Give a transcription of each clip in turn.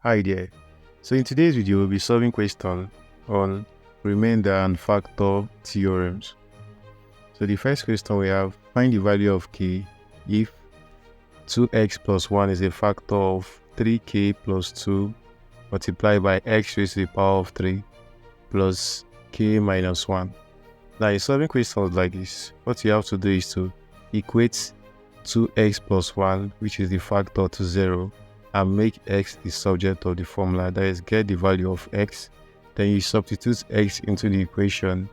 Hi there. So in today's video, we'll be solving question on remainder and factor theorems. So the first question we have, find the value of k if 2x plus 1 is a factor of 3k plus 2 multiplied by x raised to the power of 3 plus k minus 1. Now in solving questions like this, what you have to do is to equate 2x plus 1, which is the factor, to 0, and make x the subject of the formula. That is, get the value of x, then you substitute x into the equation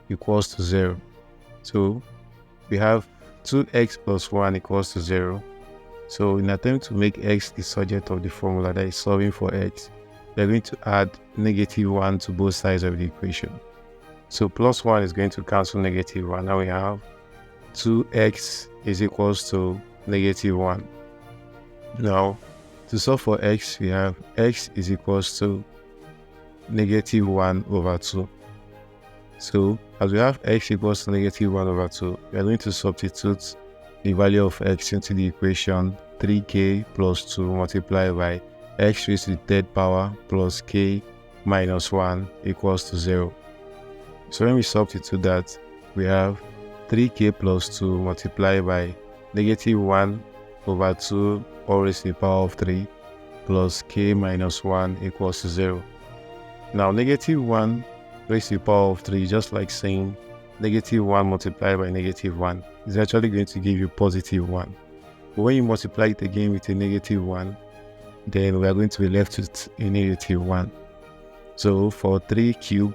equals to 0. So we have 2x plus 1 equals to 0. So in attempt to make x the subject of the formula, that is solving for x, we're going to add negative 1 to both sides of the equation. So plus 1 is going to cancel negative 1. Now we have 2x is equals to negative 1. Now to solve for x, we have x is equals to negative 1 over 2. So as we have x equals to negative 1 over 2, we are going to substitute the value of x into the equation 3k plus 2 multiplied by x raised to the third power plus k minus 1 equals to 0. So when we substitute that, we have 3k plus 2 multiplied by negative 1 over 2 all raised to the power of 3 plus k minus 1 equals to 0. Now negative 1 raised to the power of 3, just like saying negative 1 multiplied by negative 1, is actually going to give you positive 1. But when you multiply it again with a negative 1, then we are going to be left with a negative 1. So for 3 cubed,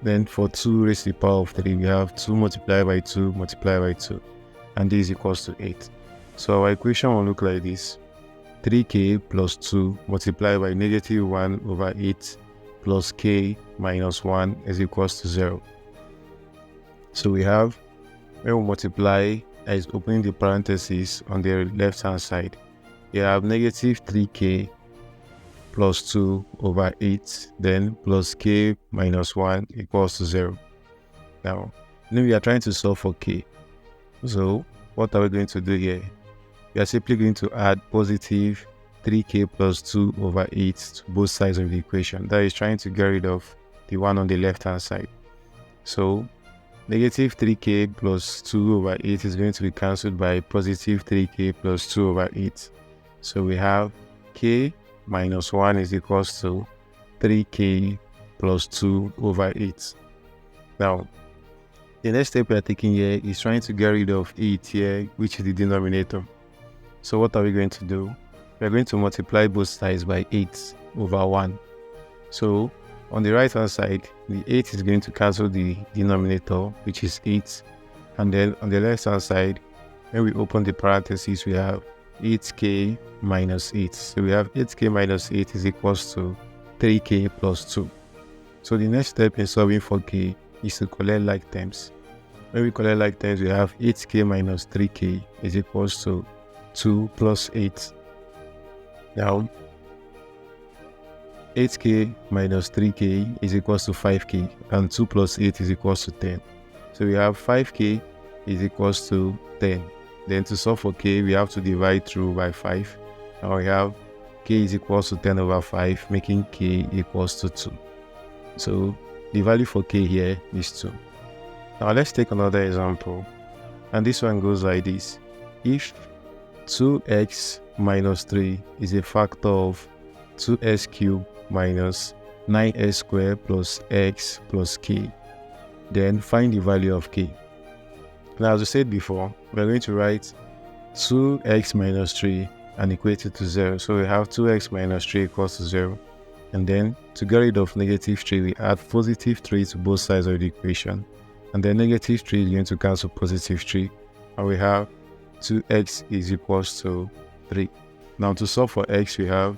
then for 2 raised to the power of 3, we have 2 multiplied by 2 multiplied by 2, and this equals to 8. So our equation will look like this: 3k plus 2 multiplied by negative 1 over 8 plus k minus 1 is equals to 0. So we have, when we multiply, as opening the parentheses on the left hand side, you have negative 3k plus 2 over 8, then plus k minus 1 equals to 0. Now we are trying to solve for k. So what are we going to do here? We are simply going to add positive 3k plus 2 over 8 to both sides of the equation. That is trying to get rid of the one on the left hand side. So negative 3k plus 2 over 8 is going to be cancelled by positive 3k plus 2 over 8. So we have k minus 1 is equals to 3k plus 2 over 8. Now the next step we are taking here is trying to get rid of 8 here, which is the denominator. So what are we going to do? We are going to multiply both sides by 8 over 1. So on the right hand side, the 8 is going to cancel the denominator, which is 8. And then on the left hand side, when we open the parentheses, we have 8k minus 8. So we have 8k minus 8 is equals to 3k plus 2. So the next step in solving for k is to collect like terms. When we collect like terms, we have 8k minus 3k is equals to 2 plus 8. Now 8k minus 3k is equals to 5k, and 2 plus 8 is equals to 10. So we have 5k is equals to 10. Then to solve for k, we have to divide through by 5. Now we have k is equals to 10 over 5, making k equals to 2. So the value for k here is 2. Now let's take another example, and this one goes like this: if 2x minus 3 is a factor of 2x cubed minus 9x squared plus x plus k, then find the value of k. Now as I said before, we're going to write 2x minus 3 and equate it to 0. So we have 2x minus 3 equals to 0. And then to get rid of negative 3, we add positive 3 to both sides of the equation. And then negative 3 is going to cancel positive 3. And we have 2x is equals to 3. Now to solve for x, we have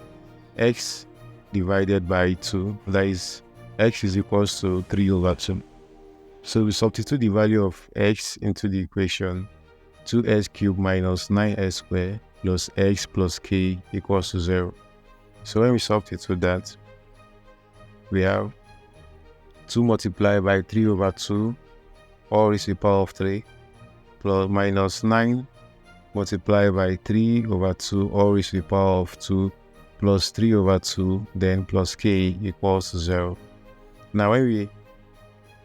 x divided by 2. That is, x is equals to 3 over 2. So we substitute the value of x into the equation 2x cubed minus 9x squared plus x plus k equals to 0. So when we substitute that, we have 2 multiplied by 3 over 2 all raised to the power of 3 plus minus 9 multiplied by 3 over 2 all raised to the power of 2 plus 3 over 2, then plus k equals 0. Now when we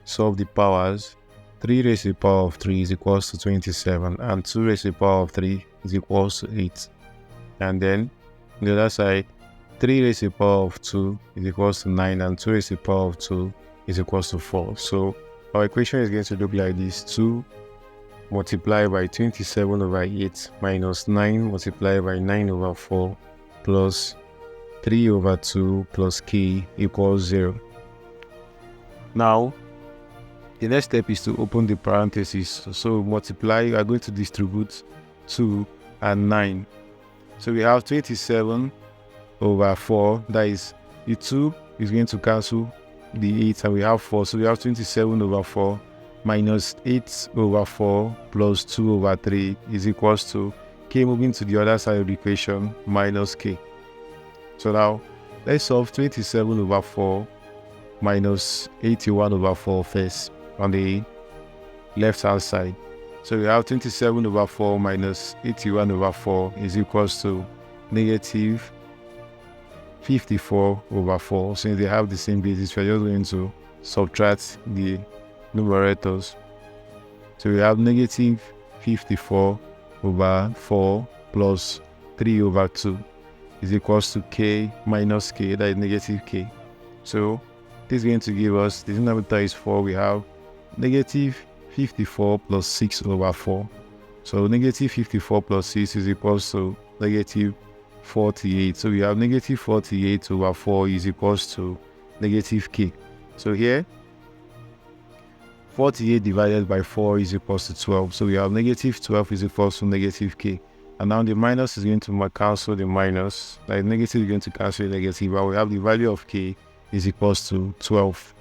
solve the powers, 3 raised to the power of 3 is equals to 27, and 2 raised to the power of 3 is equals to 8. And then on the other side, 3 raised to the power of 2 is equals to 9, and 2 raised to the power of 2 is equals to 4. So our equation is going to look like this: 2 multiplied by 27 over 8 minus 9 multiplied by 9 over 4 plus 3 over 2 plus k equals 0. Now, the next step is to open the parentheses. So multiply, we are going to distribute 2 and 9. So we have 27 over 4, that is, the 2 is going to cancel the 8, and we have 4. So we have 27 over 4 minus 8 over 4 plus 2 over 3 is equals to k moving to the other side of the equation minus k. So now, let's solve 27 over 4 minus 81 over 4 first on the left hand side. So we have 27 over 4 minus 81 over 4 is equals to negative 54 over 4. Since they have the same basis, we're just going to subtract the numerators. So we have negative 54 over 4 plus 3 over 2 is equals to k minus k, that is negative k. So this is going to give us, the denominator is 4, we have negative 54 plus 6 over 4. So negative 54 plus 6 is equals to negative 48. So we have negative 48 over 4 is equals to negative k. So here, 48 divided by 4 is equals to 12. So we have negative 12 is equals to negative k. And now the minus is going to cancel the minus. Like negative is going to cancel the negative. But we have the value of k is equals to 12.